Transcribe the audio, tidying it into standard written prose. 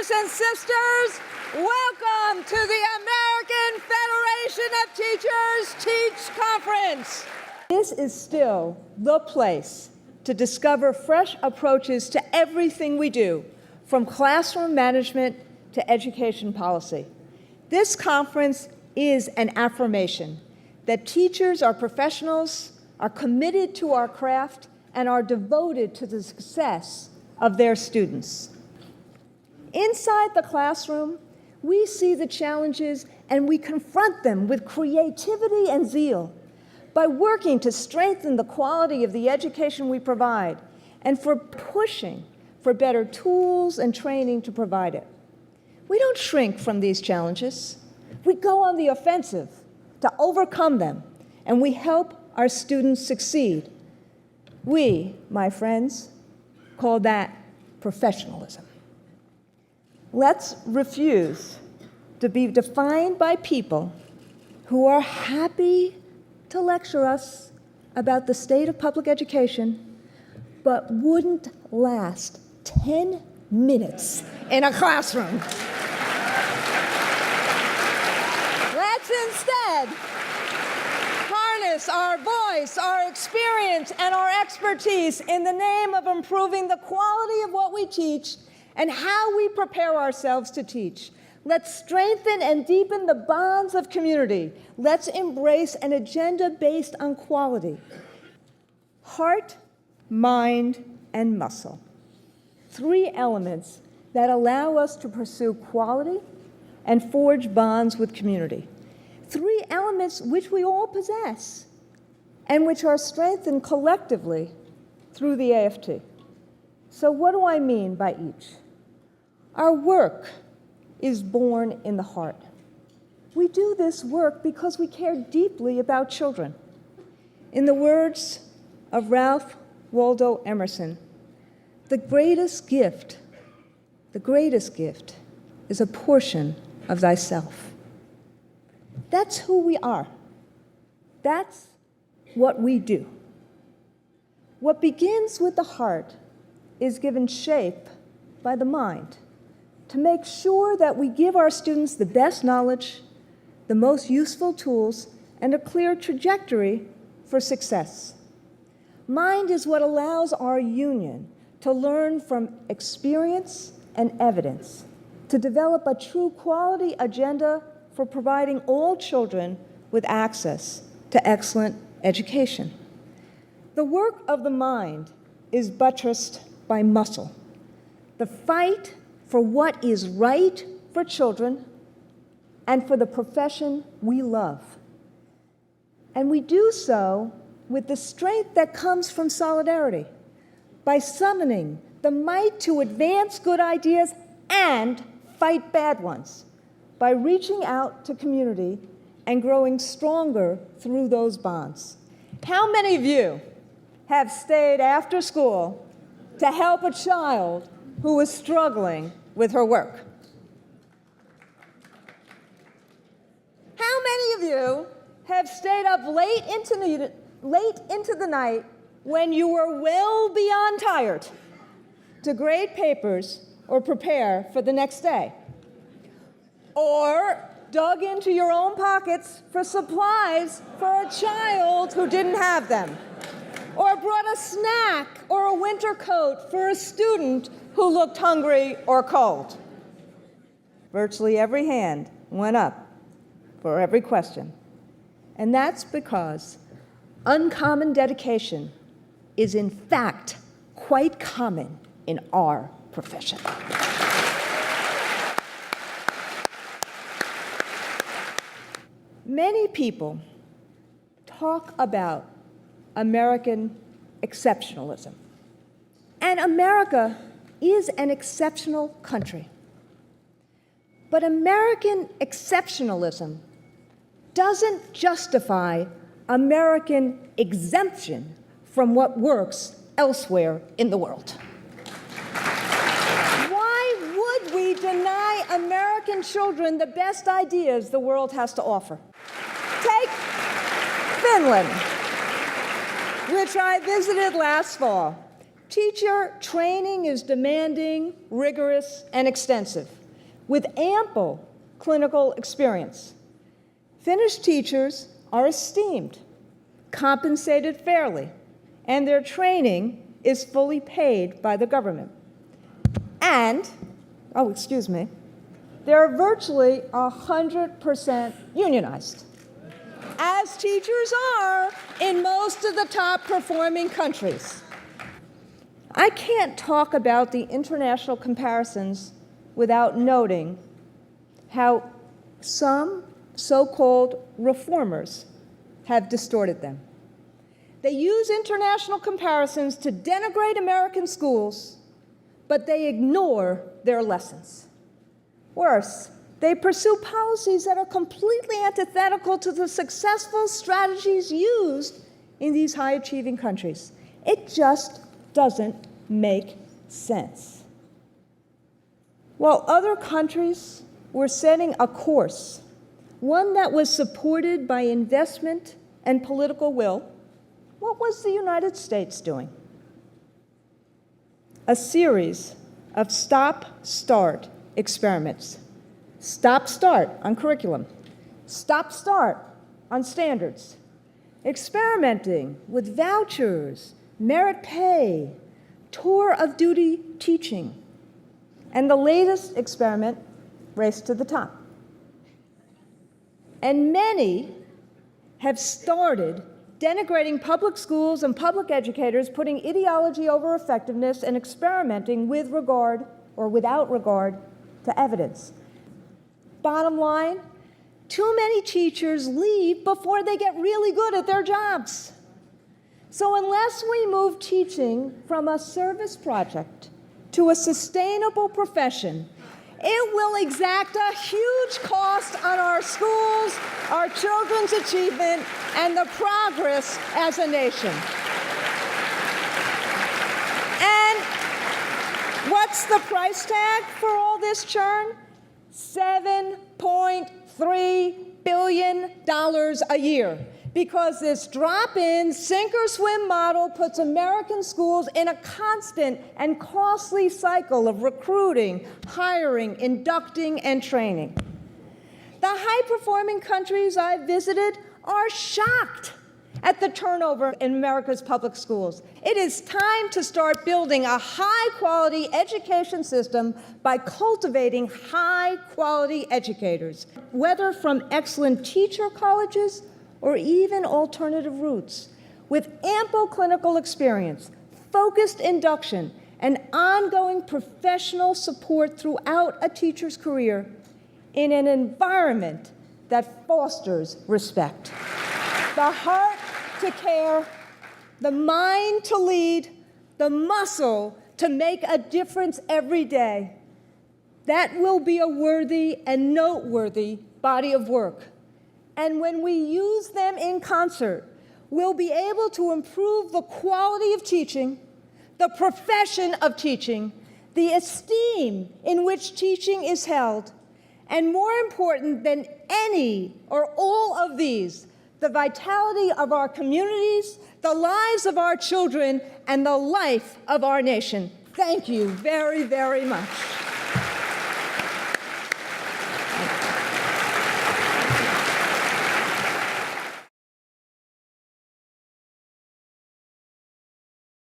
brothers and sisters, welcome to the American Federation of Teachers Teach Conference. This is still the place to discover fresh approaches to everything we do, from classroom management to education policy. This conference is an affirmation that teachers are professionals, are committed to our craft, and are devoted to the success of their students. Inside the classroom, we see the challenges and we confront them with creativity and zeal by working to strengthen the quality of the education we provide and for pushing for better tools and training to provide it. We don't shrink from these challenges. We go on the offensive to overcome them, and we help our students succeed. We, my friends, call that professionalism. Let's refuse to be defined by people who are happy to lecture us about the state of public education, but wouldn't last 10 minutes in a classroom. Let's instead harness our voice, our experience, and our expertise in the name of improving the quality of what we teach and how we prepare ourselves to teach. Let's strengthen and deepen the bonds of community. Let's embrace an agenda based on quality. Heart, mind, and muscle. 3 elements that allow us to pursue quality and forge bonds with community. 3 elements which we all possess and which are strengthened collectively through the AFT. So what do I mean by each? Our work is born in the heart. We do this work because we care deeply about children. In the words of Ralph Waldo Emerson, the greatest gift is a portion of thyself. That's who we are. That's what we do. What begins with the heart is given shape by the mind to make sure that we give our students the best knowledge, the most useful tools, and a clear trajectory for success. Mind is what allows our union to learn from experience and evidence, to develop a true quality agenda for providing all children with access to excellent education. The work of the mind is buttressed by muscle. The fight for what is right for children and for the profession we love. And we do so with the strength that comes from solidarity, by summoning the might to advance good ideas and fight bad ones, by reaching out to community and growing stronger through those bonds. How many of you have stayed after school to help a child who is struggling with her work? How many of you have stayed up late into the night when you were well beyond tired to grade papers or prepare for the next day? Or dug into your own pockets for supplies for a child who didn't have them? Or brought a snack or a winter coat for a student who looked hungry or cold? Virtually every hand went up for every question. And that's because uncommon dedication is in fact quite common in our profession. Many people talk about American exceptionalism. And America is an exceptional country. But American exceptionalism doesn't justify American exemption from what works elsewhere in the world. Why would we deny American children the best ideas the world has to offer? Take Finland, which I visited last fall. Teacher training is demanding, rigorous, and extensive, with ample clinical experience. Finished teachers are esteemed, compensated fairly, and their training is fully paid by the government. And, they're virtually 100% unionized, as teachers are in most of the top performing countries. I can't talk about the international comparisons without noting how some so-called reformers have distorted them. They use international comparisons to denigrate American schools, but they ignore their lessons. Worse, they pursue policies that are completely antithetical to the successful strategies used in these high-achieving countries. It just doesn't make sense. While other countries were setting a course, one that was supported by investment and political will, what was the United States doing? A series of stop-start experiments. Stop-start on curriculum. Stop-start on standards. Experimenting with vouchers, merit pay, tour of duty teaching, and the latest experiment, Race to the Top. And many have started denigrating public schools and public educators, putting ideology over effectiveness and experimenting with regard or without regard to evidence. Bottom line, too many teachers leave before they get really good at their jobs. So unless we move teaching from a service project to a sustainable profession, it will exact a huge cost on our schools, our children's achievement, and the progress as a nation. And what's the price tag for all this churn? $7.3 billion a year. Because this drop-in, sink-or-swim model puts American schools in a constant and costly cycle of recruiting, hiring, inducting, and training. The high-performing countries I've visited are shocked at the turnover in America's public schools. It is time to start building a high-quality education system by cultivating high-quality educators, whether from excellent teacher colleges or even alternative routes, with ample clinical experience, focused induction, and ongoing professional support throughout a teacher's career in an environment that fosters respect. The heart to care, the mind to lead, the muscle to make a difference every day. That will be a worthy and noteworthy body of work. And when we use them in concert, we'll be able to improve the quality of teaching, the profession of teaching, the esteem in which teaching is held, and more important than any or all of these, the vitality of our communities, the lives of our children, and the life of our nation. Thank you very, very much.